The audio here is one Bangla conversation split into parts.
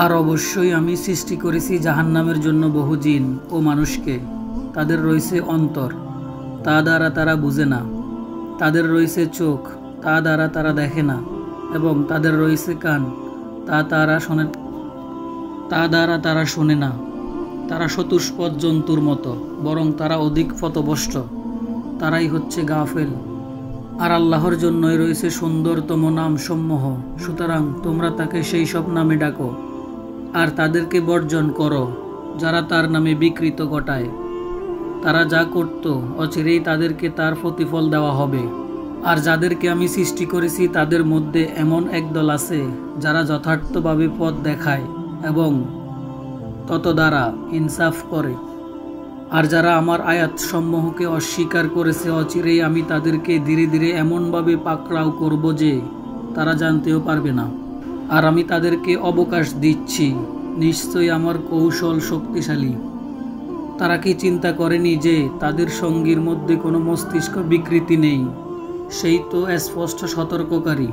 আর অবশ্যই আমি সৃষ্টি করেছি জাহান্নামের জন্য বহু জিন ও মানুষকে। তাদের রয়েছে অন্তর, তা দ্বারা তারা বুঝে না। তাদের রয়েছে চোখ, তা দ্বারা তারা দেখে না। এবং তাদের রয়েছে কান, তা দ্বারা তারা শোনে না। তারা চতুষ্পদ জন্তুর মতো, বরং তারা অধিক পথভ্রষ্ট। তারাই হচ্ছে গাফেল। আর আল্লাহর জন্যই রয়েছে সুন্দরতম নাম সমূহ। সুতরাং তোমরা তাকে সেই সব নামে ডাকো, আর তাদেরকে বর্জন করো যারা তার নামে বিকৃত ঘটায়। তারা যা করত অচিরেই তাদেরকে তার প্রতিফল দেওয়া হবে। আর যাদেরকে আমি সৃষ্টি করেছি তাদের মধ্যে এমন একদল আছে যারা যথার্থভাবে পথ দেখায় এবং তত দ্বারা ইনসাফ করে। আর যারা আমার আয়াত সমূহকে অস্বীকার করেছে অচিরেই আমি তাদেরকে ধীরে ধীরে এমনভাবে পাকড়াও করব যে তারা জানতেও পারবে না। আর আমি তাদেরকে অবকাশ দিচ্ছি, নিশ্চয়ই আমার কৌশল শক্তিশালী। তারা কি চিন্তা করেনি যে তাদের সঙ্গীর মধ্যে কোনো মস্তিষ্ক বিকৃতি নেই? সেই তো স্পষ্ট সতর্ককারী।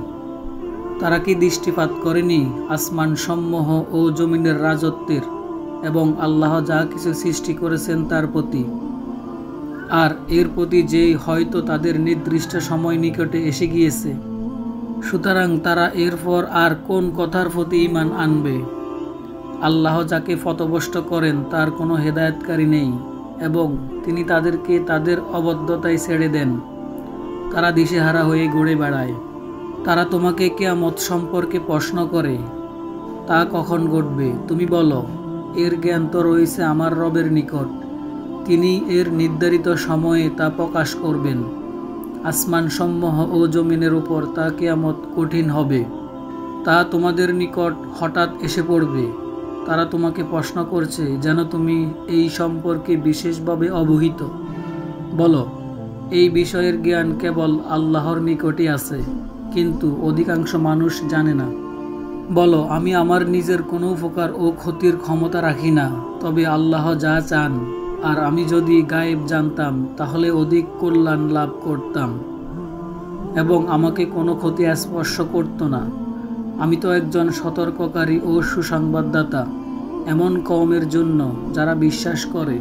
তারা কি দৃষ্টিপাত করেনি আসমান সমূহ ও জমিনের রাজত্বের এবং আল্লাহ যা কিছু সৃষ্টি করেছেন তার প্রতি? আর এর প্রতি যেই হয়তো তাদের নির্দিষ্ট সময় নিকটে এসে গিয়েছে। সুতরাং তারা এরপর আর কোন কথার প্রতি ঈমান আনবে? আল্লাহ যাকে পথভ্রষ্ট করেন তার কোনো হেদায়েতকারী নেই, এবং তিনি তাদেরকে তাদের অবদ্ধতায় ছেড়ে দেন। তারা দিশেহারা হয়ে ঘুরে বেড়ায়। তারা তোমাকে কিয়ামত সম্পর্কে প্রশ্ন করে, তা কখন ঘটবে? তুমি বলো, এর জ্ঞান তো রয়েছে আমার রবের নিকট, তিনি এর নির্ধারিত সময়ে তা প্রকাশ করবেন। আসমান সমূহ ও জমিনের উপর তা কিয়ামত কঠিন হবে। তা তোমাদের নিকট হঠাৎ এসে পড়বে। তারা তোমাকে প্রশ্ন করছে যেন তুমি এই সম্পর্কে বিশেষভাবে অবহিত। বলো, এই বিষয়ের জ্ঞান কেবল আল্লাহর নিকটই আছে, কিন্তু অধিকাংশ মানুষ জানে না। বলো, আমি আমার নিজের কোনো উপকার ও ক্ষতির ক্ষমতা রাখি না, তবে আল্লাহ যা চান। আর আমি যদি গায়েব জানতাম তাহলে অধিক কল্যাণ লাভ করতাম এবং আমাকে কোনো ক্ষতি স্পর্শ করত না। আমি তো একজন সতর্ককারী ও সুসংবাদদাতা এমন কওমের জন্য যারা বিশ্বাস করে।